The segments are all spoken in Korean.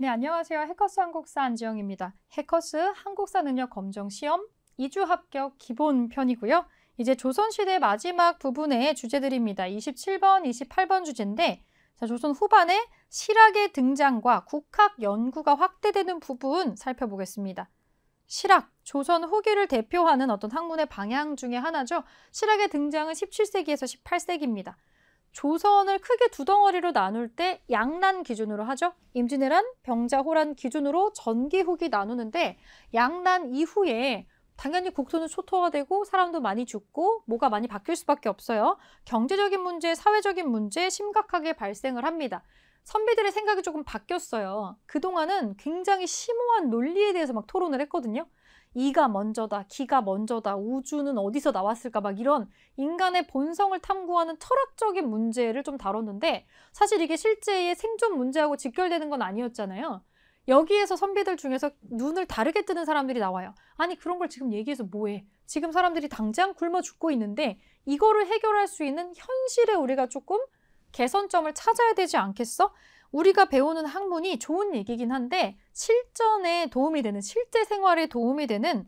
네, 안녕하세요. 해커스 한국사 안지영입니다. 해커스 한국사 능력 검정 시험 2주 합격 기본 편이고요. 이제 조선시대 마지막 부분의 주제들입니다. 27번, 28번 주제인데 자, 조선 후반에 실학의 등장과 국학 연구가 확대되는 부분 살펴보겠습니다. 실학, 조선 후기를 대표하는 어떤 학문의 방향 중에 하나죠. 실학의 등장은 17세기에서 18세기입니다. 조선을 크게 두 덩어리로 나눌 때 양난 기준으로 하죠. 임진왜란, 병자, 호란 기준으로 전기, 후기 나누는데 양난 이후에 당연히 국토는 초토화되고 사람도 많이 죽고 뭐가 많이 바뀔 수밖에 없어요. 경제적인 문제, 사회적인 문제 심각하게 발생을 합니다. 선비들의 생각이 조금 바뀌었어요. 그동안은 굉장히 심오한 논리에 대해서 막 토론을 했거든요. 이가 먼저다, 기가 먼저다, 우주는 어디서 나왔을까 막 이런 인간의 본성을 탐구하는 철학적인 문제를 좀 다뤘는데 사실 이게 실제의 생존 문제하고 직결되는 건 아니었잖아요. 여기에서 선비들 중에서 눈을 다르게 뜨는 사람들이 나와요. 아니 그런 걸 지금 얘기해서 뭐해? 지금 사람들이 당장 굶어 죽고 있는데 이거를 해결할 수 있는 현실에 우리가 조금 개선점을 찾아야 되지 않겠어? 우리가 배우는 학문이 좋은 얘기긴 한데 실전에 도움이 되는, 실제 생활에 도움이 되는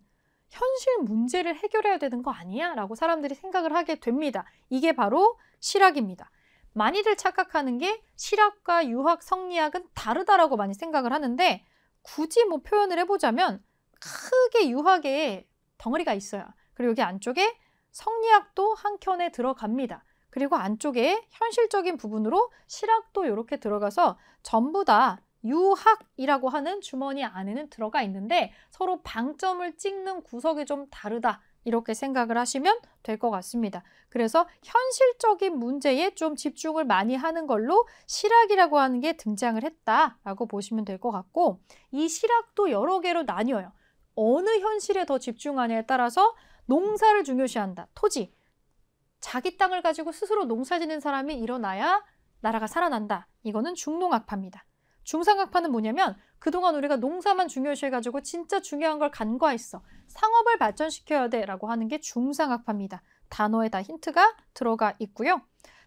현실 문제를 해결해야 되는 거 아니야? 라고 사람들이 생각을 하게 됩니다. 이게 바로 실학입니다. 많이들 착각하는 게 실학과 유학, 성리학은 다르다라고 많이 생각을 하는데 굳이 뭐 표현을 해보자면 크게 유학에 덩어리가 있어요. 그리고 여기 안쪽에 성리학도 한 켠에 들어갑니다. 그리고 안쪽에 현실적인 부분으로 실학도 이렇게 들어가서 전부 다 유학이라고 하는 주머니 안에는 들어가 있는데 서로 방점을 찍는 구석이 좀 다르다. 이렇게 생각을 하시면 될 것 같습니다. 그래서 현실적인 문제에 좀 집중을 많이 하는 걸로 실학이라고 하는 게 등장을 했다라고 보시면 될 것 같고 이 실학도 여러 개로 나뉘어요. 어느 현실에 더 집중하냐에 따라서 농사를 중요시한다. 토지. 자기 땅을 가지고 스스로 농사 짓는 사람이 일어나야 나라가 살아난다. 이거는 중농학파입니다. 중상학파는 뭐냐면 그동안 우리가 농사만 중요시해가지고 진짜 중요한 걸 간과했어. 상업을 발전시켜야 돼 라고 하는 게 중상학파입니다. 단어에 다 힌트가 들어가 있고요.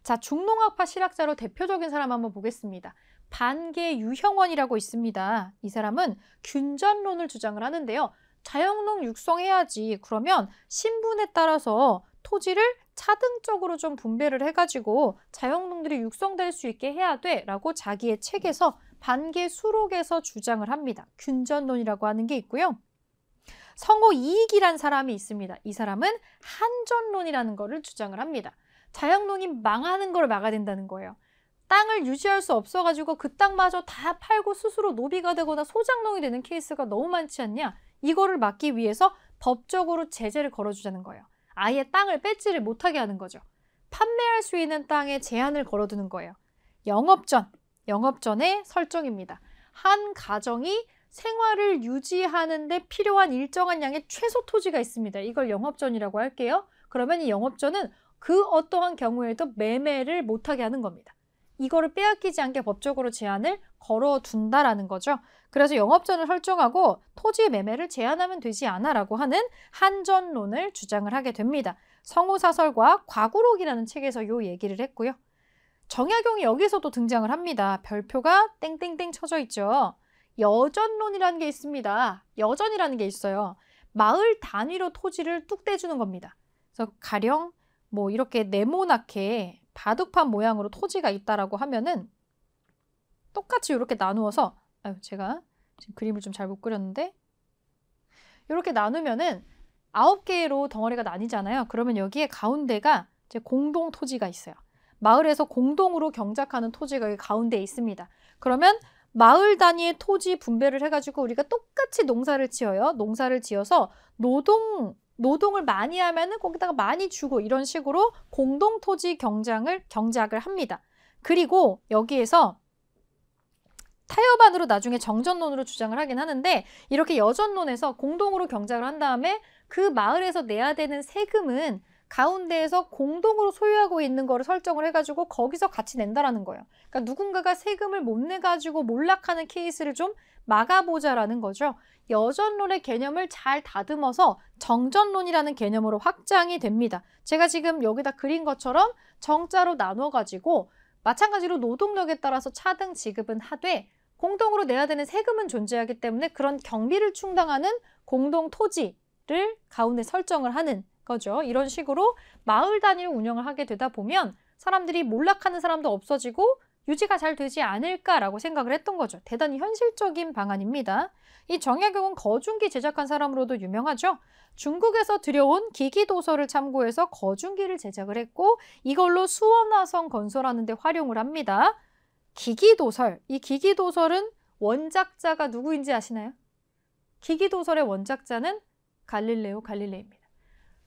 자, 중농학파 실학자로 대표적인 사람 한번 보겠습니다. 반계 유형원이라고 있습니다. 이 사람은 균전론을 주장을 하는데요. 자영농 육성해야지. 그러면 신분에 따라서 토지를 차등적으로 좀 분배를 해가지고 자영농들이 육성될 수 있게 해야 돼 라고 자기의 책에서 반계 수록에서 주장을 합니다. 균전론이라고 하는 게 있고요. 성호 이익이란 사람이 있습니다. 이 사람은 한전론이라는 거를 주장을 합니다. 자영농이 망하는 걸 막아야 된다는 거예요. 땅을 유지할 수 없어가지고 그 땅마저 다 팔고 스스로 노비가 되거나 소장농이 되는 케이스가 너무 많지 않냐? 이거를 막기 위해서 법적으로 제재를 걸어주자는 거예요. 아예 땅을 뺏지를 못하게 하는 거죠. 판매할 수 있는 땅에 제한을 걸어두는 거예요. 영업전의 설정입니다. 한 가정이 생활을 유지하는 데 필요한 일정한 양의 최소 토지가 있습니다. 이걸 영업전이라고 할게요. 그러면 이 영업전은 그 어떠한 경우에도 매매를 못하게 하는 겁니다. 이거를 빼앗기지 않게 법적으로 제한을 걸어둔다라는 거죠. 그래서 영업전을 설정하고 토지 매매를 제한하면 되지 않아라고 하는 한전론을 주장을 하게 됩니다. 성호사설과 과구록이라는 책에서 요 얘기를 했고요. 정약용이 여기서도 등장을 합니다. 별표가 땡땡땡 쳐져 있죠. 여전론이라는 게 있습니다. 여전이라는 게 있어요. 마을 단위로 토지를 뚝 떼주는 겁니다. 그래서 가령 뭐 이렇게 네모나게 바둑판 모양으로 토지가 있다라고 하면은 똑같이 이렇게 나누어서 제가 지금 그림을 좀 잘 못 그렸는데 이렇게 나누면은 9개로 덩어리가 나뉘잖아요. 그러면 여기에 가운데가 이제 공동 토지가 있어요. 마을에서 공동으로 경작하는 토지가 여기 가운데에 있습니다. 그러면 마을 단위의 토지 분배를 해가지고 우리가 똑같이 농사를 지어요. 농사를 지어서 노동을 많이 하면은 거기다가 많이 주고 이런 식으로 공동토지 경작을 합니다. 그리고 여기에서 타협안으로 나중에 정전론으로 주장을 하긴 하는데 이렇게 여전론에서 공동으로 경작을 한 다음에 그 마을에서 내야 되는 세금은 가운데에서 공동으로 소유하고 있는 거를 설정을 해가지고 거기서 같이 낸다라는 거예요. 그러니까 누군가가 세금을 못 내가지고 몰락하는 케이스를 좀 막아보자라는 거죠. 여전론의 개념을 잘 다듬어서 정전론이라는 개념으로 확장이 됩니다. 제가 지금 여기다 그린 것처럼 정자로 나눠가지고 마찬가지로 노동력에 따라서 차등 지급은 하되 공동으로 내야 되는 세금은 존재하기 때문에 그런 경비를 충당하는 공동 토지를 가운데 설정을 하는 거죠. 이런 식으로 마을 단위로 운영을 하게 되다 보면 사람들이 몰락하는 사람도 없어지고 유지가 잘 되지 않을까라고 생각을 했던 거죠. 대단히 현실적인 방안입니다. 이 정약용은 거중기 제작한 사람으로도 유명하죠. 중국에서 들여온 기기도서를 참고해서 거중기를 제작을 했고 이걸로 수원화성 건설하는 데 활용을 합니다. 기기도설, 이 기기도설은 원작자가 누구인지 아시나요? 기기도설의 원작자는 갈릴레오 갈릴레이입니다.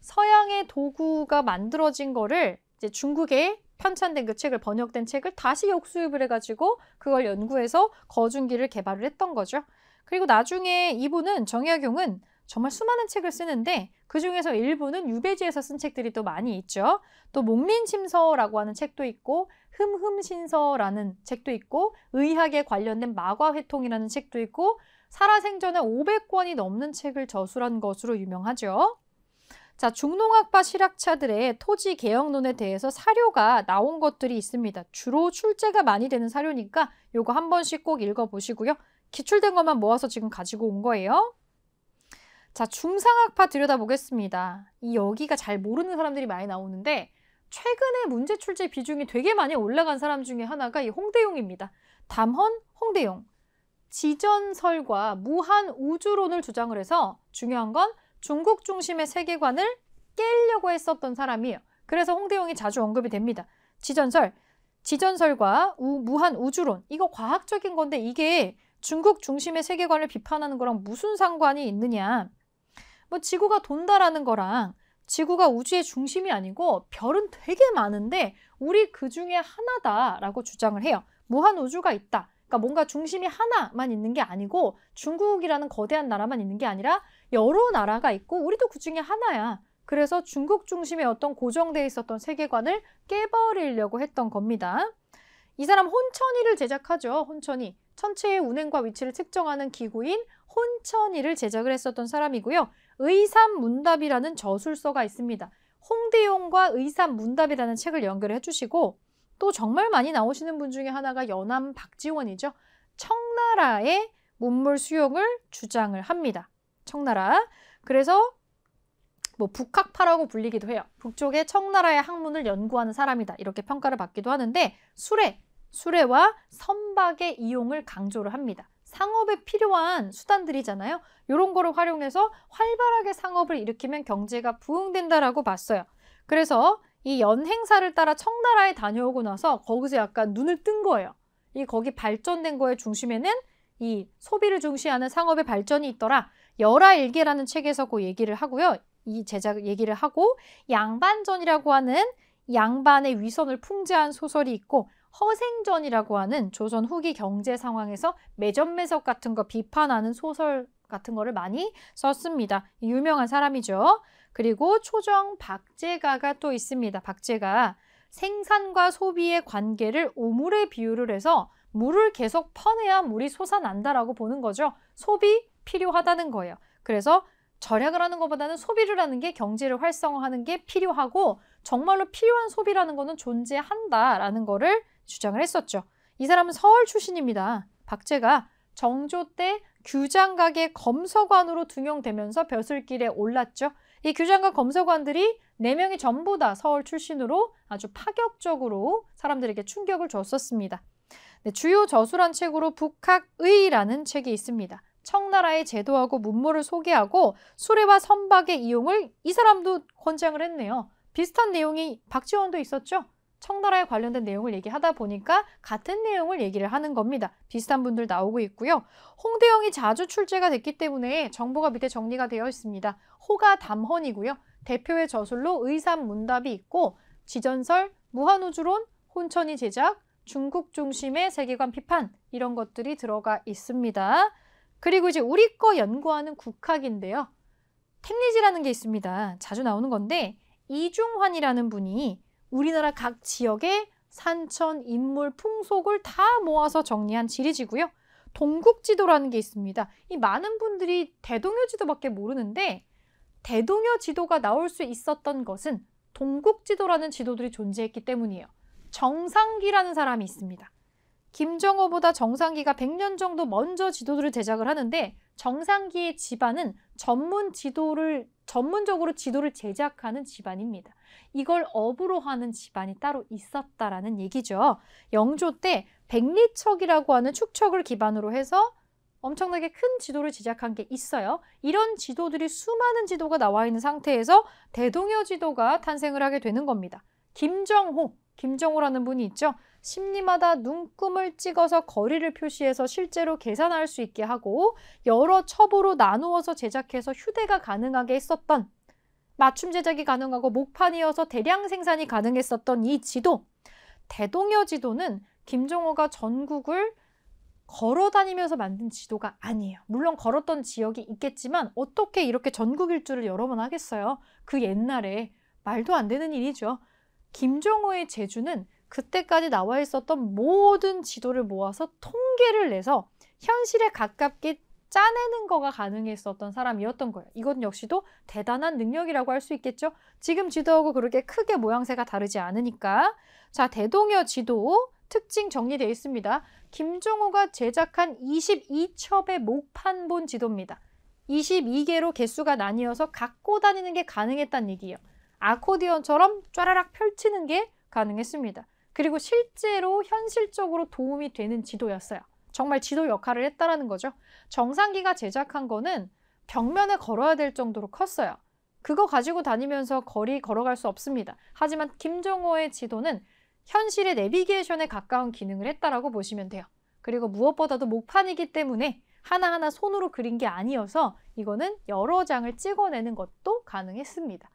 서양의 도구가 만들어진 거를 이제 중국에 편찬된 그 책을 번역된 책을 다시 역수입을 해가지고 그걸 연구해서 거중기를 개발을 했던 거죠. 그리고 나중에 이분은 정약용은 정말 수많은 책을 쓰는데 그중에서 일부는 유배지에서 쓴 책들이 또 많이 있죠. 또 목민침서라고 하는 책도 있고 흠흠신서라는 책도 있고 의학에 관련된 마과회통이라는 책도 있고 살아생전에 500권이 넘는 책을 저술한 것으로 유명하죠. 자, 중농학파 실학자들의 토지 개혁론에 대해서 사료가 나온 것들이 있습니다. 주로 출제가 많이 되는 사료니까 요거 한 번씩 꼭 읽어보시고요. 기출된 것만 모아서 지금 가지고 온 거예요. 자, 중상학파 들여다보겠습니다. 여기가 잘 모르는 사람들이 많이 나오는데 최근에 문제 출제 비중이 되게 많이 올라간 사람 중에 하나가 이 홍대용입니다. 담헌, 홍대용. 지전설과 무한 우주론을 주장을 해서 중요한 건 중국 중심의 세계관을 깨려고 했었던 사람이에요. 그래서 홍대용이 자주 언급이 됩니다. 지전설과 무한 우주론. 이거 과학적인 건데 이게 중국 중심의 세계관을 비판하는 거랑 무슨 상관이 있느냐. 뭐 지구가 돈다라는 거랑 지구가 우주의 중심이 아니고 별은 되게 많은데 우리 그 중에 하나다라고 주장을 해요. 무한 우주가 있다. 그러니까 뭔가 중심이 하나만 있는 게 아니고 중국이라는 거대한 나라만 있는 게 아니라 여러 나라가 있고 우리도 그 중에 하나야. 그래서 중국 중심의 어떤 고정되어 있었던 세계관을 깨버리려고 했던 겁니다. 이 사람 혼천이를 제작하죠. 혼천이. 천체의 운행과 위치를 측정하는 기구인 혼천이를 제작을 했었던 사람이고요. 의삼문답이라는 저술서가 있습니다. 홍대용과 의삼문답이라는 책을 연결해 주시고 또 정말 많이 나오시는 분 중에 하나가 연암 박지원이죠. 청나라의 문물 수용을 주장을 합니다. 청나라. 그래서 뭐 북학파라고 불리기도 해요. 북쪽의 청나라의 학문을 연구하는 사람이다. 이렇게 평가를 받기도 하는데 수레와 선박의 이용을 강조를 합니다. 상업에 필요한 수단들이잖아요. 이런 거를 활용해서 활발하게 상업을 일으키면 경제가 부흥된다라고 봤어요. 그래서 이 연행사를 따라 청나라에 다녀오고 나서 거기서 약간 눈을 뜬 거예요. 거기 발전된 거의 중심에는 이 소비를 중시하는 상업의 발전이 있더라. 열하일계라는 책에서 그 얘기를 하고요. 이 제작 얘기를 하고 양반전이라고 하는 양반의 위선을 풍자한 소설이 있고 허생전이라고 하는 조선 후기 경제 상황에서 매점매석 같은 거 비판하는 소설 같은 거를 많이 썼습니다. 유명한 사람이죠. 그리고 초정 박제가가 또 있습니다. 박제가 생산과 소비의 관계를 우물에 비유를 해서 물을 계속 퍼내야 물이 솟아난다라고 보는 거죠. 소비 필요하다는 거예요. 그래서 절약을 하는 것보다는 소비를 하는 게 경제를 활성화하는 게 필요하고 정말로 필요한 소비라는 거는 존재한다라는 거를 주장을 했었죠. 이 사람은 서울 출신입니다. 박제가 정조 때 규장각의 검서관으로 등용되면서 벼슬길에 올랐죠. 이 규장각 검서관들이 4명이 전부 다 서울 출신으로 아주 파격적으로 사람들에게 충격을 줬었습니다. 네, 주요 저술한 책으로 북학의라는 책이 있습니다. 청나라의 제도하고 문물을 소개하고 수레와 선박의 이용을 이 사람도 권장을 했네요. 비슷한 내용이 박지원도 있었죠. 청나라에 관련된 내용을 얘기하다 보니까 같은 내용을 얘기를 하는 겁니다. 비슷한 분들 나오고 있고요. 홍대용이 자주 출제가 됐기 때문에 정보가 밑에 정리가 되어 있습니다. 호가 담헌이고요. 대표의 저술로 의삼문답이 있고 지전설, 무한우주론, 혼천이 제작, 중국 중심의 세계관 비판 이런 것들이 들어가 있습니다. 그리고 이제 우리 거 연구하는 국학인데요. 택리지라는 게 있습니다. 자주 나오는 건데 이중환이라는 분이 우리나라 각 지역의 산천, 인물, 풍속을 다 모아서 정리한 지리지고요. 동국지도라는 게 있습니다. 이 많은 분들이 대동여 지도밖에 모르는데 대동여 지도가 나올 수 있었던 것은 동국지도라는 지도들이 존재했기 때문이에요. 정상기라는 사람이 있습니다. 김정호보다 정상기가 100년 정도 먼저 지도들을 제작을 하는데 정상기의 집안은 전문적으로 지도를 제작하는 집안입니다. 이걸 업으로 하는 집안이 따로 있었다라는 얘기죠. 영조 때 백리척이라고 하는 축척을 기반으로 해서 엄청나게 큰 지도를 제작한 게 있어요. 이런 지도들이 수많은 지도가 나와 있는 상태에서 대동여 지도가 탄생을 하게 되는 겁니다. 김정호라는 분이 있죠. 심리마다 눈금을 찍어서 거리를 표시해서 실제로 계산할 수 있게 하고 여러 첩으로 나누어서 제작해서 휴대가 가능하게 했었던, 맞춤 제작이 가능하고 목판이어서 대량 생산이 가능했었던 이 지도, 대동여 지도는 김정호가 전국을 걸어 다니면서 만든 지도가 아니에요. 물론 걸었던 지역이 있겠지만 어떻게 이렇게 전국 일주를 여러 번 하겠어요? 그 옛날에 말도 안 되는 일이죠. 김정호의 제주는 그때까지 나와 있었던 모든 지도를 모아서 통계를 내서 현실에 가깝게 짜내는 거가 가능했었던 사람이었던 거예요. 이건 역시도 대단한 능력이라고 할 수 있겠죠. 지금 지도하고 그렇게 크게 모양새가 다르지 않으니까. 자, 대동여 지도 특징 정리되어 있습니다. 김정호가 제작한 22첩의 목판본 지도입니다. 22개로 개수가 나뉘어서 갖고 다니는 게 가능했다는 얘기예요. 아코디언처럼 쫘라락 펼치는 게 가능했습니다. 그리고 실제로 현실적으로 도움이 되는 지도였어요. 정말 지도 역할을 했다라는 거죠. 정상기가 제작한 거는 벽면에 걸어야 될 정도로 컸어요. 그거 가지고 다니면서 거리 걸어갈 수 없습니다. 하지만 김정호의 지도는 현실의 내비게이션에 가까운 기능을 했다라고 보시면 돼요. 그리고 무엇보다도 목판이기 때문에 하나하나 손으로 그린 게 아니어서 이거는 여러 장을 찍어내는 것도 가능했습니다.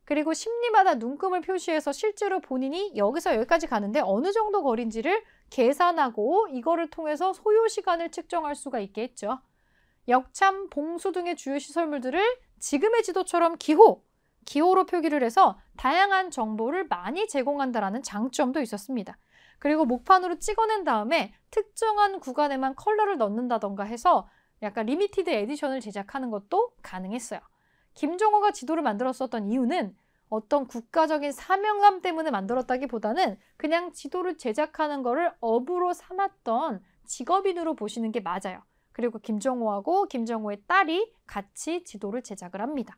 그리고 심리마다 눈금을 표시해서 실제로 본인이 여기서 여기까지 가는데 어느 정도 거리인지를 계산하고 이거를 통해서 소요 시간을 측정할 수가 있게 했죠. 역참, 봉수 등의 주요 시설물들을 지금의 지도처럼 기호로 표기를 해서 다양한 정보를 많이 제공한다는 장점도 있었습니다. 그리고 목판으로 찍어낸 다음에 특정한 구간에만 컬러를 넣는다던가 해서 약간 리미티드 에디션을 제작하는 것도 가능했어요. 김정호가 지도를 만들었었던 이유는 어떤 국가적인 사명감 때문에 만들었다기보다는 그냥 지도를 제작하는 거를 업으로 삼았던 직업인으로 보시는 게 맞아요. 그리고 김정호하고 김정호의 딸이 같이 지도를 제작을 합니다.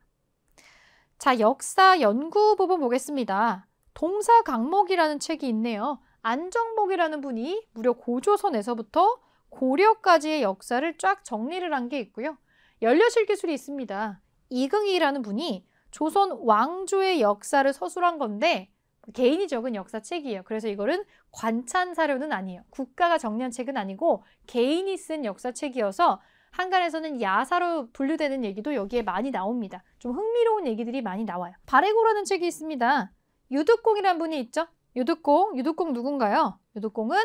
자, 역사 연구 부분 보겠습니다. 동사강목이라는 책이 있네요. 안정복이라는 분이 무려 고조선에서부터 고려까지의 역사를 쫙 정리를 한 게 있고요. 연려실 기술이 있습니다. 이긍이라는 분이 조선 왕조의 역사를 서술한 건데 개인이 적은 역사책이에요. 그래서 이거는 관찬 사료는 아니에요. 국가가 정리한 책은 아니고 개인이 쓴 역사책이어서 한간에서는 야사로 분류되는 얘기도 여기에 많이 나옵니다. 좀 흥미로운 얘기들이 많이 나와요. 발해고라는 책이 있습니다. 유득공이라는 분이 있죠. 유득공 누군가요? 유득공은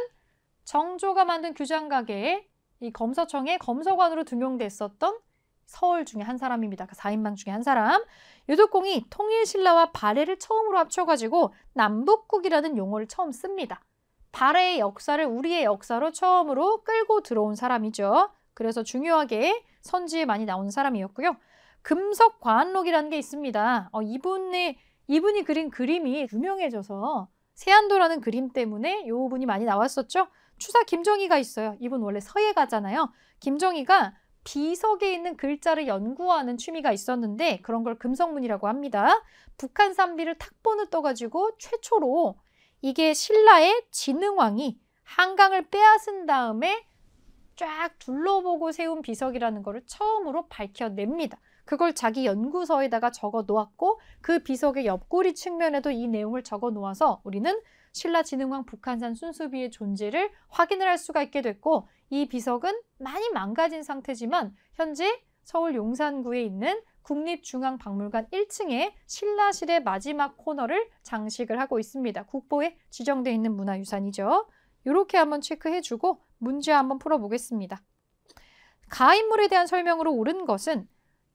정조가 만든 규장가계에 이 검서청의 검서관으로 등용됐었던 서울 중에 한 사람입니다. 그 4인방 중에 한 사람. 유득공이 통일신라와 발해를 처음으로 합쳐가지고 남북국이라는 용어를 처음 씁니다. 발해의 역사를 우리의 역사로 처음으로 끌고 들어온 사람이죠. 그래서 중요하게 선지에 많이 나오는 사람이었고요. 금석과한록이라는 게 있습니다. 이분이 그린 그림이 유명해져서 세안도라는 그림 때문에 이 분이 많이 나왔었죠. 추사 김정희가 있어요. 이분 원래 서예가잖아요. 김정희가 비석에 있는 글자를 연구하는 취미가 있었는데 그런 걸 금석문이라고 합니다. 북한 산비를 탁본을 떠가지고 최초로 이게 신라의 진흥왕이 한강을 빼앗은 다음에 쫙 둘러보고 세운 비석이라는 거를 처음으로 밝혀냅니다. 그걸 자기 연구서에다가 적어 놓았고 그 비석의 옆구리 측면에도 이 내용을 적어 놓아서 우리는 신라 진흥왕 북한산 순수비의 존재를 확인을 할 수가 있게 됐고 이 비석은 많이 망가진 상태지만 현재 서울 용산구에 있는 국립중앙박물관 1층에 신라실의 마지막 코너를 장식을 하고 있습니다. 국보에 지정되어 있는 문화유산이죠. 이렇게 한번 체크해주고 문제 한번 풀어보겠습니다. 가인물에 대한 설명으로 옳은 것은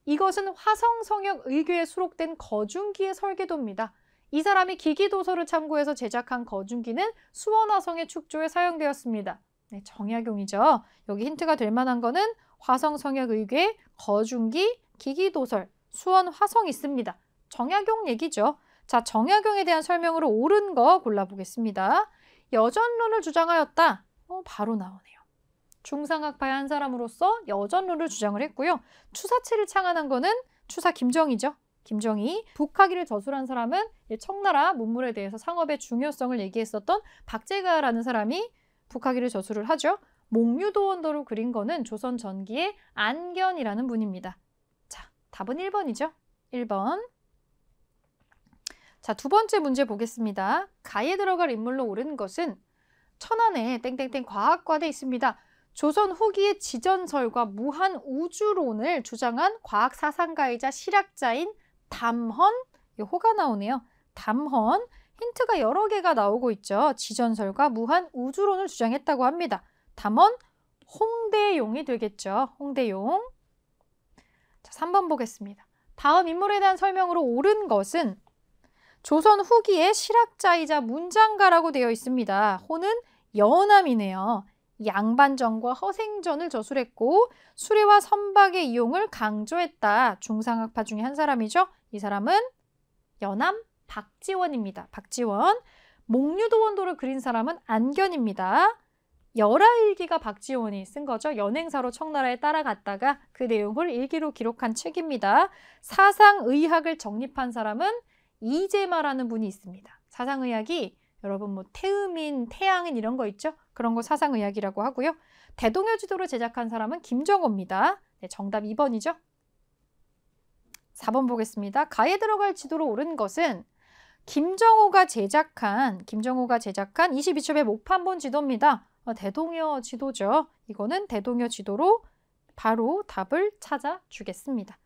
이것은 화성성역 의궤에 수록된 거중기의 설계도입니다. 이 사람이 기기도서를 참고해서 제작한 거중기는 수원화성의 축조에 사용되었습니다. 네, 정약용이죠. 여기 힌트가 될 만한 거는 화성성역 의궤, 거중기, 기기도설, 수원화성 있습니다. 정약용 얘기죠. 자, 정약용에 대한 설명으로 옳은 거 골라보겠습니다. 여전론을 주장하였다. 바로 나오네요. 중상학파의 한 사람으로서 여전론을 주장을 했고요. 추사체를 창안한 거는 추사 김정희죠. 김정희. 북학위를 저술한 사람은 청나라 문물에 대해서 상업의 중요성을 얘기했었던 박제가라는 사람이 북학위를 저술을 하죠. 목류도원도를 그린 거는 조선 전기의 안견이라는 분입니다. 자, 답은 1번이죠. 1번. 자, 두 번째 문제 보겠습니다. 가에 들어갈 인물로 옳은 것은 천안에 땡땡땡 과학과대에 있습니다. 조선 후기의 지전설과 무한 우주론을 주장한 과학 사상가이자 실학자인 담헌, 이 호가 나오네요. 담헌, 힌트가 여러 개가 나오고 있죠. 지전설과 무한 우주론을 주장했다고 합니다. 담헌, 홍대용이 되겠죠. 홍대용. 자, 3번 보겠습니다. 다음 인물에 대한 설명으로 옳은 것은 조선 후기의 실학자이자 문장가라고 되어 있습니다. 호는 여남이네요. 양반전과 허생전을 저술했고 수레와 선박의 이용을 강조했다. 중상학파 중에 한 사람이죠. 이 사람은 여남 박지원입니다. 박지원. 목류도원도를 그린 사람은 안견입니다. 열하일기가 박지원이 쓴 거죠. 연행사로 청나라에 따라갔다가 그 내용을 일기로 기록한 책입니다. 사상의학을 정립한 사람은 이재마라는 분이 있습니다. 사상의학이 여러분 뭐 태음인, 태양인 이런 거 있죠? 그런 거 사상의학이라고 하고요. 대동여 지도를 제작한 사람은 김정호입니다. 네, 정답 2번이죠. 4번 보겠습니다. 가에 들어갈 지도로 옳은 것은 김정호가 제작한 22첩의 목판본 지도입니다. 대동여 지도죠. 이거는 대동여 지도로 바로 답을 찾아주겠습니다.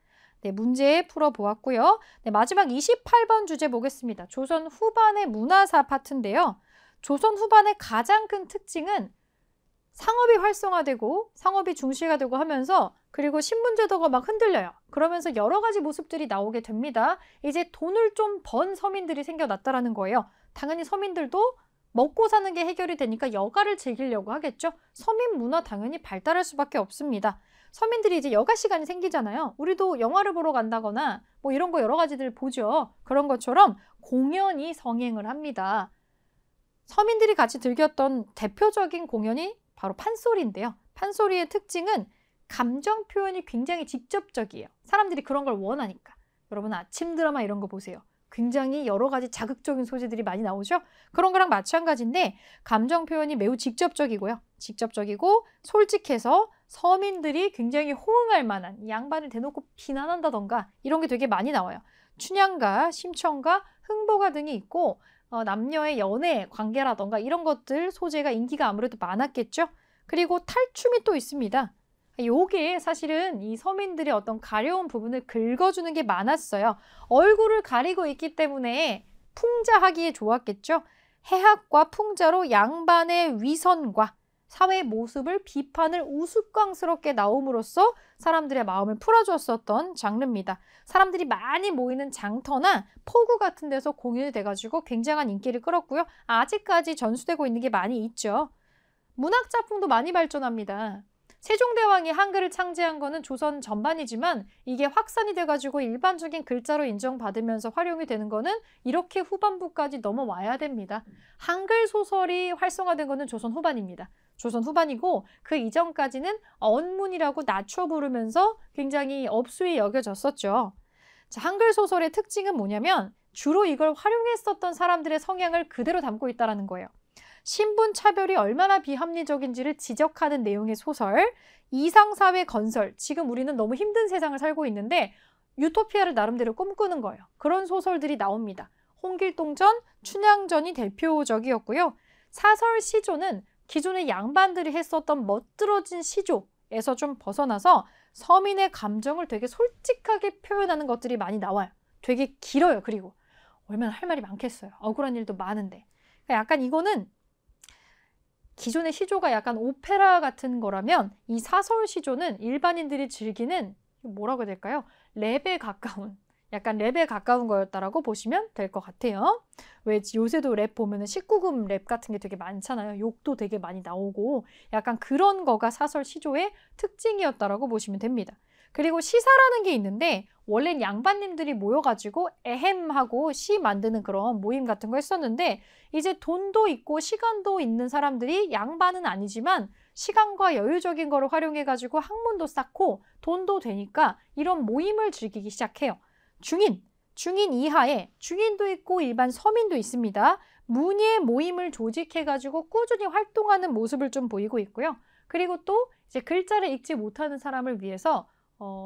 네, 문제 풀어보았고요. 네, 마지막 28번 주제 보겠습니다. 조선 후반의 문화사 파트인데요. 조선 후반의 가장 큰 특징은 상업이 활성화되고 상업이 중시가 되고 하면서 그리고 신분제도가 막 흔들려요. 그러면서 여러 가지 모습들이 나오게 됩니다. 이제 돈을 좀 번 서민들이 생겨났다라는 거예요. 당연히 서민들도 먹고 사는 게 해결이 되니까 여가를 즐기려고 하겠죠. 서민 문화 당연히 발달할 수밖에 없습니다. 서민들이 이제 여가 시간이 생기잖아요. 우리도 영화를 보러 간다거나 뭐 이런 거 여러 가지들 보죠. 그런 것처럼 공연이 성행을 합니다. 서민들이 같이 즐겼던 대표적인 공연이 바로 판소리인데요. 판소리의 특징은 감정 표현이 굉장히 직접적이에요. 사람들이 그런 걸 원하니까. 여러분 아침 드라마 이런 거 보세요. 굉장히 여러 가지 자극적인 소재들이 많이 나오죠? 그런 거랑 마찬가지인데 감정 표현이 매우 직접적이고요. 직접적이고 솔직해서 서민들이 굉장히 호응할 만한 이 양반을 대놓고 비난한다던가 이런 게 되게 많이 나와요. 춘향가, 심청가, 흥보가 등이 있고 남녀의 연애 관계라던가 이런 것들 소재가 인기가 아무래도 많았겠죠? 그리고 탈춤이 또 있습니다. 요게 사실은 이 서민들의 어떤 가려운 부분을 긁어주는 게 많았어요. 얼굴을 가리고 있기 때문에 풍자하기에 좋았겠죠. 해학과 풍자로 양반의 위선과 사회의 모습을 비판을 우스꽝스럽게 나옴으로써 사람들의 마음을 풀어줬었던 장르입니다. 사람들이 많이 모이는 장터나 포구 같은 데서 공연이 돼가지고 굉장한 인기를 끌었고요. 아직까지 전수되고 있는 게 많이 있죠. 문학작품도 많이 발전합니다. 세종대왕이 한글을 창제한 거는 조선 전반이지만 이게 확산이 돼가지고 일반적인 글자로 인정받으면서 활용이 되는 거는 이렇게 후반부까지 넘어와야 됩니다. 한글 소설이 활성화된 거는 조선 후반입니다. 조선 후반이고 그 이전까지는 언문이라고 낮춰 부르면서 굉장히 업수에 여겨졌었죠. 자, 한글 소설의 특징은 뭐냐면 주로 이걸 활용했었던 사람들의 성향을 그대로 담고 있다는 거예요. 신분 차별이 얼마나 비합리적인지를 지적하는 내용의 소설, 이상사회 건설, 지금 우리는 너무 힘든 세상을 살고 있는데 유토피아를 나름대로 꿈꾸는 거예요. 그런 소설들이 나옵니다. 홍길동전, 춘향전이 대표적이었고요. 사설 시조는 기존의 양반들이 했었던 멋들어진 시조에서 좀 벗어나서 서민의 감정을 되게 솔직하게 표현하는 것들이 많이 나와요. 되게 길어요. 그리고 얼마나 할 말이 많겠어요. 억울한 일도 많은데. 약간 이거는 기존의 시조가 약간 오페라 같은 거라면 이 사설 시조는 일반인들이 즐기는 뭐라고 해야 될까요? 랩에 가까운 약간 랩에 가까운 거였다라고 보시면 될 것 같아요. 왜 요새도 랩 보면은 19금 랩 같은 게 되게 많잖아요. 욕도 되게 많이 나오고 약간 그런 거가 사설 시조의 특징이었다라고 보시면 됩니다. 그리고 시사라는 게 있는데 원래는 양반님들이 모여가지고 에헴하고 시 만드는 그런 모임 같은 거 했었는데 이제 돈도 있고 시간도 있는 사람들이 양반은 아니지만 시간과 여유적인 거를 활용해가지고 학문도 쌓고 돈도 되니까 이런 모임을 즐기기 시작해요. 중인 이하에 중인도 있고 일반 서민도 있습니다. 문예 모임을 조직해가지고 꾸준히 활동하는 모습을 좀 보이고 있고요. 그리고 또 이제 글자를 읽지 못하는 사람을 위해서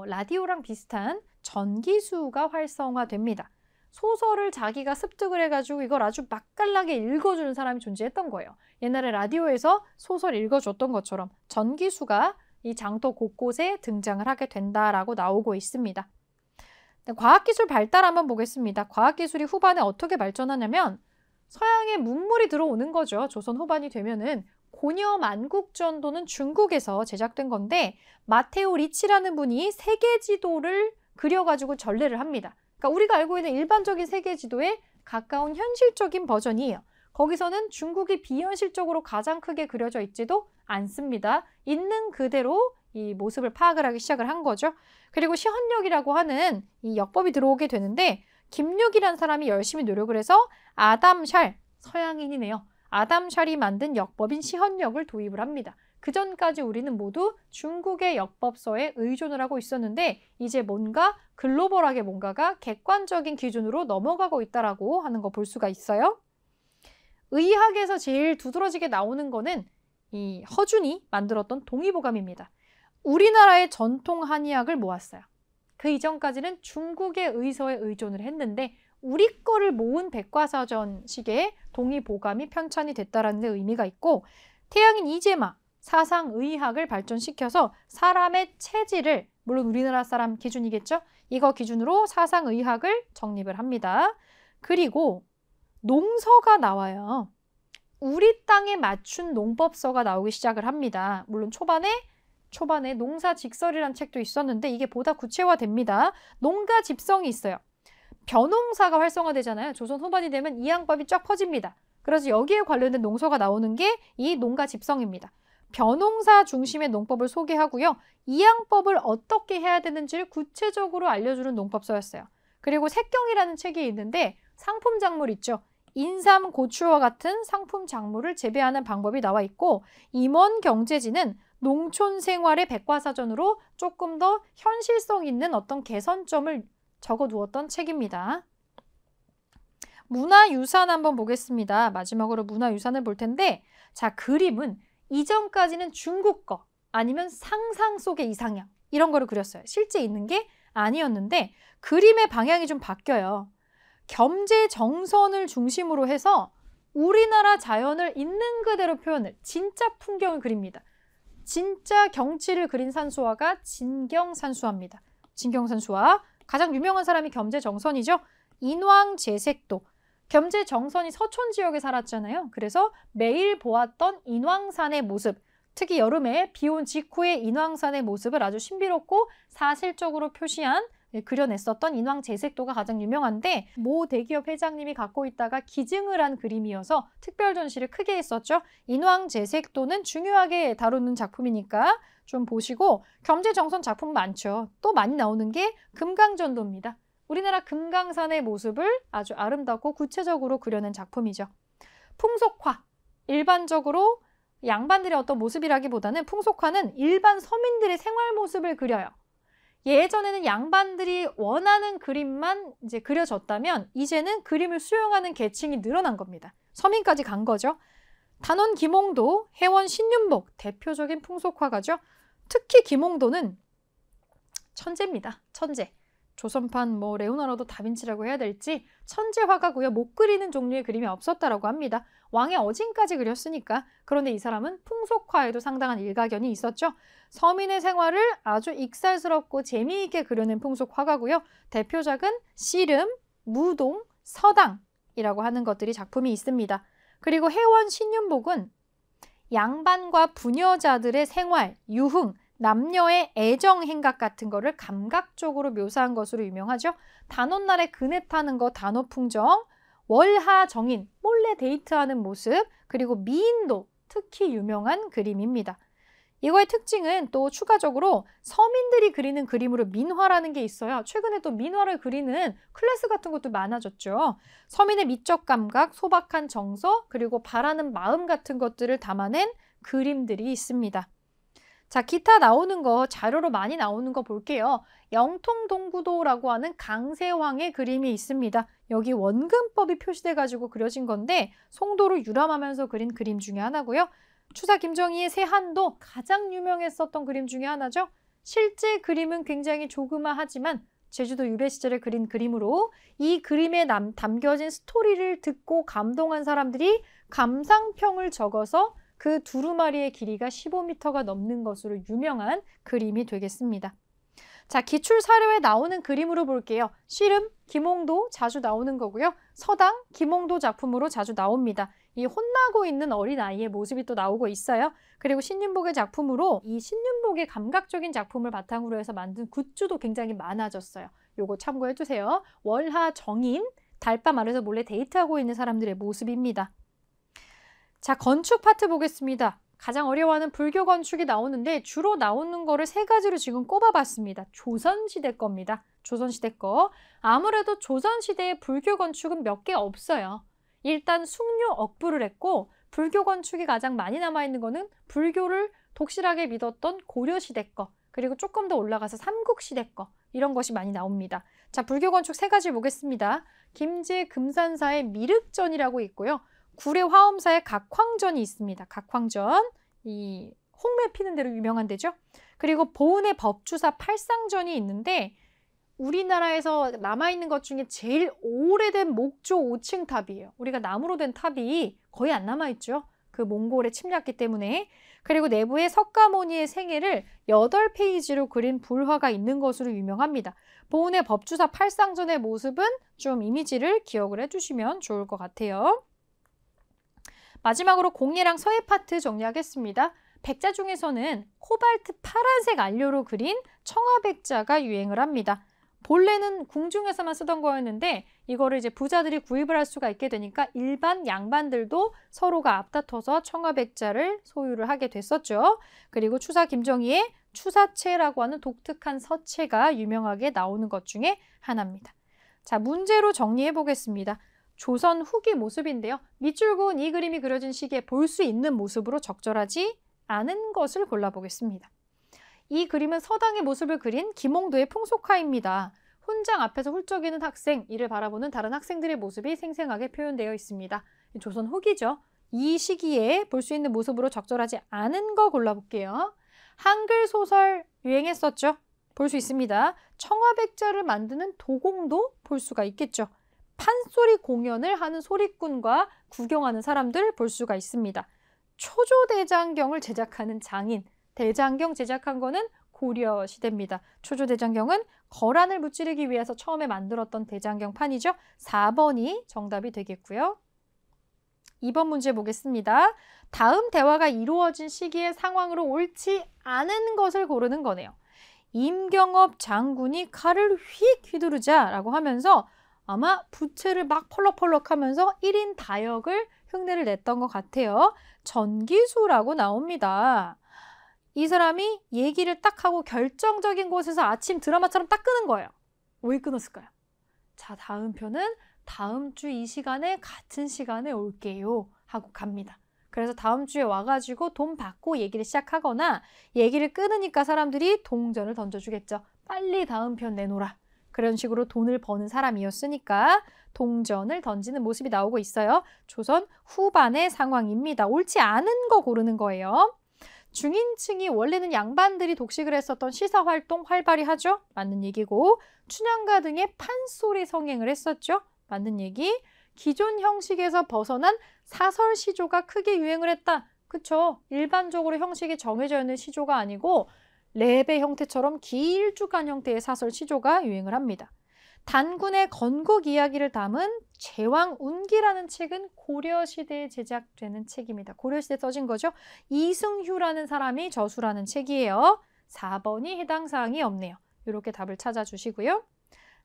라디오랑 비슷한 전기수가 활성화됩니다. 소설을 자기가 습득을 해가지고 이걸 아주 맛깔나게 읽어주는 사람이 존재했던 거예요. 옛날에 라디오에서 소설 읽어줬던 것처럼 전기수가 이 장터 곳곳에 등장을 하게 된다라고 나오고 있습니다. 과학기술 발달 한번 보겠습니다. 과학기술이 후반에 어떻게 발전하냐면 서양의 문물이 들어오는 거죠. 조선 후반이 되면은 고려 만국전도는 중국에서 제작된 건데 마테오 리치라는 분이 세계지도를 그려가지고 전래를 합니다. 그러니까 우리가 알고 있는 일반적인 세계지도에 가까운 현실적인 버전이에요. 거기서는 중국이 비현실적으로 가장 크게 그려져 있지도 않습니다. 있는 그대로 이 모습을 파악을 하기 시작을 한 거죠. 그리고 시헌력이라고 하는 이 역법이 들어오게 되는데 김육이라는 사람이 열심히 노력을 해서 아담 샬, 서양인이네요. 아담 샬이 만든 역법인 시헌력을 도입을 합니다. 그 전까지 우리는 모두 중국의 역법서에 의존을 하고 있었는데 이제 뭔가 글로벌하게 뭔가가 객관적인 기준으로 넘어가고 있다라고 하는 거 볼 수가 있어요. 의학에서 제일 두드러지게 나오는 거는 이 허준이 만들었던 동의보감입니다. 우리나라의 전통 한의학을 모았어요. 그 이전까지는 중국의 의서에 의존을 했는데 우리 거를 모은 백과사전식의 동의보감이 편찬이 됐다는 데 의미가 있고 태양인 이재마, 사상의학을 발전시켜서 사람의 체질을, 물론 우리나라 사람 기준이겠죠? 이거 기준으로 사상의학을 정립을 합니다. 그리고 농서가 나와요. 우리 땅에 맞춘 농법서가 나오기 시작을 합니다. 물론 초반에 농사직설이라는 책도 있었는데 이게 보다 구체화됩니다. 농가집성이 있어요. 벼농사가 활성화되잖아요. 조선 후반이 되면 이양법이 쫙 퍼집니다. 그래서 여기에 관련된 농서가 나오는 게 이 농가집성입니다. 벼농사 중심의 농법을 소개하고요. 이양법을 어떻게 해야 되는지를 구체적으로 알려주는 농법서였어요. 그리고 색경이라는 책이 있는데 상품 작물 있죠. 인삼, 고추와 같은 상품 작물을 재배하는 방법이 나와 있고 임원 경제지는 농촌 생활의 백과사전으로 조금 더 현실성 있는 어떤 개선점을 적어두었던 책입니다. 문화유산 한번 보겠습니다. 마지막으로 문화유산을 볼 텐데 자, 그림은 이전까지는 중국 거 아니면 상상 속의 이상향 이런 거를 그렸어요. 실제 있는 게 아니었는데 그림의 방향이 좀 바뀌어요. 겸재정선을 중심으로 해서 우리나라 자연을 있는 그대로 표현을 진짜 풍경을 그립니다. 진짜 경치를 그린 산수화가 진경산수화입니다. 진경산수화 가장 유명한 사람이 겸재정선이죠. 인왕제색도. 겸재정선이 서촌 지역에 살았잖아요. 그래서 매일 보았던 인왕산의 모습, 특히 여름에 비온 직후의 인왕산의 모습을 아주 신비롭고 사실적으로 그려냈었던 인왕제색도가 가장 유명한데 모 대기업 회장님이 갖고 있다가 기증을 한 그림이어서 특별 전시를 크게 했었죠. 인왕제색도는 중요하게 다루는 작품이니까 좀 보시고 겸재정선 작품 많죠. 또 많이 나오는 게 금강전도입니다. 우리나라 금강산의 모습을 아주 아름답고 구체적으로 그려낸 작품이죠. 풍속화, 일반적으로 양반들의 어떤 모습이라기보다는 풍속화는 일반 서민들의 생활 모습을 그려요. 예전에는 양반들이 원하는 그림만 이제 그려졌다면 이제는 그림을 수용하는 계층이 늘어난 겁니다. 서민까지 간 거죠. 단원 김홍도, 해원 신윤복 대표적인 풍속화가죠. 특히 김홍도는 천재입니다. 천재. 조선판 레오나르도 다빈치라고 해야 될지 천재 화가고요. 못 그리는 종류의 그림이 없었다라고 합니다. 왕의 어진까지 그렸으니까. 그런데 이 사람은 풍속화에도 상당한 일가견이 있었죠. 서민의 생활을 아주 익살스럽고 재미있게 그려낸 풍속 화가고요. 대표작은 씨름, 무동, 서당이라고 하는 것들이 작품이 있습니다. 그리고 해원 신윤복은 양반과 부녀자들의 생활, 유흥, 남녀의 애정 행각 같은 거를 감각적으로 묘사한 것으로 유명하죠. 단오날에 그네 타는 거 단오풍정, 월하 정인, 몰래 데이트하는 모습, 그리고 미인도 특히 유명한 그림입니다. 이거의 특징은 또 추가적으로 서민들이 그리는 그림으로 민화라는 게 있어요. 최근에 또 민화를 그리는 클래스 같은 것도 많아졌죠. 서민의 미적 감각, 소박한 정서, 그리고 바라는 마음 같은 것들을 담아낸 그림들이 있습니다. 자, 기타 나오는 거, 자료로 많이 나오는 거 볼게요. 영통동구도라고 하는 강세황의 그림이 있습니다. 여기 원근법이 표시돼가지고 그려진 건데 송도를 유람하면서 그린 그림 중에 하나고요. 추사 김정희의 세한도 가장 유명했었던 그림 중에 하나죠. 실제 그림은 굉장히 조그마하지만 제주도 유배 시절에 그린 그림으로 이 그림에 담겨진 스토리를 듣고 감동한 사람들이 감상평을 적어서 그 두루마리의 길이가 15m가 넘는 것으로 유명한 그림이 되겠습니다. 자, 기출 사료에 나오는 그림으로 볼게요. 씨름, 김홍도 자주 나오는 거고요. 서당, 김홍도 작품으로 자주 나옵니다. 이 혼나고 있는 어린아이의 모습이 또 나오고 있어요. 그리고 신윤복의 작품으로 이 신윤복의 감각적인 작품을 바탕으로 해서 만든 굿즈도 굉장히 많아졌어요. 요거 참고해 주세요. 월하 정인, 달밤 아래서 몰래 데이트하고 있는 사람들의 모습입니다. 자, 건축 파트 보겠습니다. 가장 어려워하는 불교 건축이 나오는데 주로 나오는 거를 세 가지로 지금 꼽아봤습니다. 조선시대 겁니다. 조선시대 거. 아무래도 조선시대의 불교 건축은 몇 개 없어요. 일단 숭유 억부를 했고 불교 건축이 가장 많이 남아있는 거는 불교를 독실하게 믿었던 고려시대 거, 그리고 조금 더 올라가서 삼국시대 거, 이런 것이 많이 나옵니다. 자, 불교 건축 세 가지 보겠습니다. 김제 금산사의 미륵전이라고 있고요. 구례 화엄사의 각황전이 있습니다. 각황전, 이 홍매 피는 대로 유명한 데죠. 그리고 보은의 법주사 팔상전이 있는데 우리나라에서 남아있는 것 중에 제일 오래된 목조 5층 탑이에요. 우리가 나무로 된 탑이 거의 안 남아있죠. 그 몽골에 침략했기 때문에. 그리고 내부에 석가모니의 생애를 8페이지로 그린 불화가 있는 것으로 유명합니다. 보은의 법주사 팔상전의 모습은 좀 이미지를 기억을 해주시면 좋을 것 같아요. 마지막으로 공예랑 서예 파트 정리하겠습니다. 백자 중에서는 코발트 파란색 안료로 그린 청아백자가 유행을 합니다. 본래는 궁중에서만 쓰던 거였는데 이거를 이제 부자들이 구입을 할 수가 있게 되니까 일반 양반들도 서로가 앞다퉈서 청아백자를 소유를 하게 됐었죠. 그리고 추사 김정희의 추사체라고 하는 독특한 서체가 유명하게 나오는 것 중에 하나입니다. 자, 문제로 정리해 보겠습니다. 조선 후기 모습인데요. 밑줄 그은 이 그림이 그려진 시기에 볼 수 있는 모습으로 적절하지 않은 것을 골라보겠습니다. 이 그림은 서당의 모습을 그린 김홍도의 풍속화입니다. 훈장 앞에서 훌쩍이는 학생, 이를 바라보는 다른 학생들의 모습이 생생하게 표현되어 있습니다. 조선 후기죠. 이 시기에 볼 수 있는 모습으로 적절하지 않은 거 골라볼게요. 한글 소설 유행했었죠. 볼 수 있습니다. 청아백자를 만드는 도공도 볼 수가 있겠죠. 판소리 공연을 하는 소리꾼과 구경하는 사람들 볼 수가 있습니다. 초조대장경을 제작하는 장인, 대장경 제작한 거는 고려 시대입니다. 초조대장경은 거란을 무찌르기 위해서 처음에 만들었던 대장경판이죠. 4번이 정답이 되겠고요. 2번 문제 보겠습니다. 다음 대화가 이루어진 시기의 상황으로 옳지 않은 것을 고르는 거네요. 임경업 장군이 칼을 휙 휘두르자 라고 하면서 아마 부채를 막 펄럭펄럭 하면서 1인 다역을 흉내를 냈던 것 같아요. 전기수라고 나옵니다. 이 사람이 얘기를 딱 하고 결정적인 곳에서 아침 드라마처럼 딱 끄는 거예요. 왜 끊었을까요? 자, 다음 편은 다음 주 이 시간에 같은 시간에 올게요 하고 갑니다. 그래서 다음 주에 와가지고 돈 받고 얘기를 시작하거나 얘기를 끊으니까 사람들이 동전을 던져주겠죠. 빨리 다음 편 내놓으라. 그런 식으로 돈을 버는 사람이었으니까 동전을 던지는 모습이 나오고 있어요. 조선 후반의 상황입니다. 옳지 않은 거 고르는 거예요. 중인층이 원래는 양반들이 독식을 했었던 시사활동 활발히 하죠. 맞는 얘기고 춘향가 등의 판소리 성행을 했었죠. 맞는 얘기. 기존 형식에서 벗어난 사설 시조가 크게 유행을 했다. 그쵸? 일반적으로 형식이 정해져 있는 시조가 아니고 랩의 형태처럼 길쭉한 형태의 사설 시조가 유행을 합니다. 단군의 건국 이야기를 담은 제왕운기라는 책은 고려시대에 제작되는 책입니다. 고려시대에 써진 거죠. 이승휴라는 사람이 저술하는 책이에요. 4번이 해당 사항이 없네요. 이렇게 답을 찾아주시고요.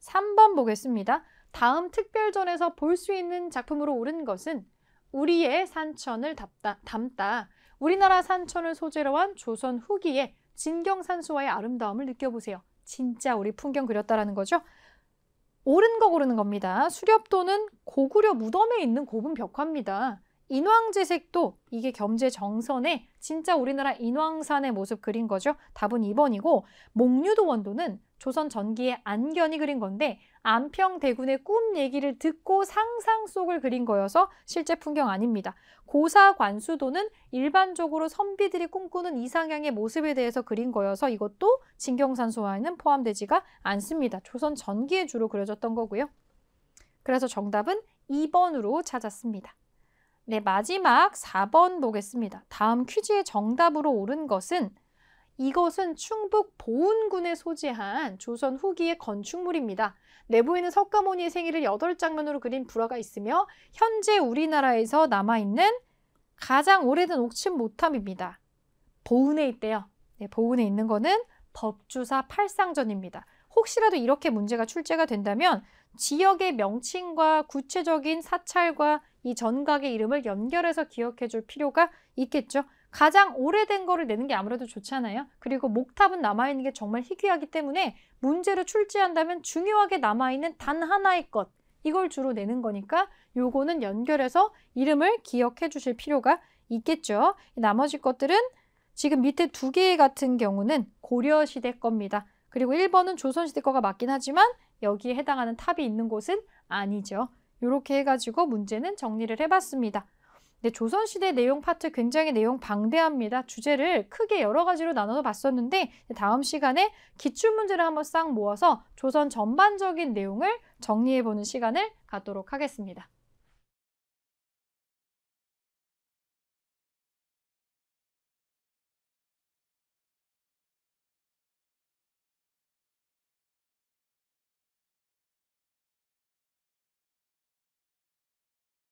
3번 보겠습니다. 다음 특별전에서 볼 수 있는 작품으로 오른 것은 우리의 산천을 담다. 우리나라 산천을 소재로 한 조선 후기에 진경산수화의 아름다움을 느껴보세요. 진짜 우리 풍경 그렸다라는 거죠. 옳은 거 고르는 겁니다. 수렵도는 고구려 무덤에 있는 곱은 벽화입니다. 인왕제색도 이게 겸재정선에 진짜 우리나라 인왕산의 모습 그린 거죠. 답은 2번이고 목류도 원도는 조선 전기의 안견이 그린 건데 안평대군의 꿈 얘기를 듣고 상상 속을 그린 거여서 실제 풍경 아닙니다. 고사관수도는 일반적으로 선비들이 꿈꾸는 이상향의 모습에 대해서 그린 거여서 이것도 진경산수화에는 포함되지가 않습니다. 조선 전기에 주로 그려졌던 거고요. 그래서 정답은 2번으로 찾았습니다. 네, 마지막 4번 보겠습니다. 다음 퀴즈의 정답으로 옳은 것은 이것은 충북 보은군에 소재한 조선 후기의 건축물입니다. 내부에는 석가모니의 생일을 8장면으로 그린 불화가 있으며 현재 우리나라에서 남아있는 가장 오래된 옥침 모탑입니다. 보은에 있대요. 네, 보은에 있는 거는 법주사 팔상전입니다. 혹시라도 이렇게 문제가 출제가 된다면 지역의 명칭과 구체적인 사찰과 이 전각의 이름을 연결해서 기억해 줄 필요가 있겠죠. 가장 오래된 거를 내는 게 아무래도 좋잖아요. 그리고 목탑은 남아있는 게 정말 희귀하기 때문에 문제로 출제한다면 중요하게 남아있는 단 하나의 것, 이걸 주로 내는 거니까 요거는 연결해서 이름을 기억해 주실 필요가 있겠죠. 나머지 것들은 지금 밑에 2개 같은 경우는 고려시대 겁니다. 그리고 1번은 조선시대 거가 맞긴 하지만 여기에 해당하는 탑이 있는 곳은 아니죠. 이렇게 해가지고 문제는 정리를 해봤습니다. 네, 조선시대 내용 파트 굉장히 내용 방대합니다. 주제를 크게 여러 가지로 나눠서 봤었는데 다음 시간에 기출문제를 한번 싹 모아서 조선 전반적인 내용을 정리해보는 시간을 갖도록 하겠습니다.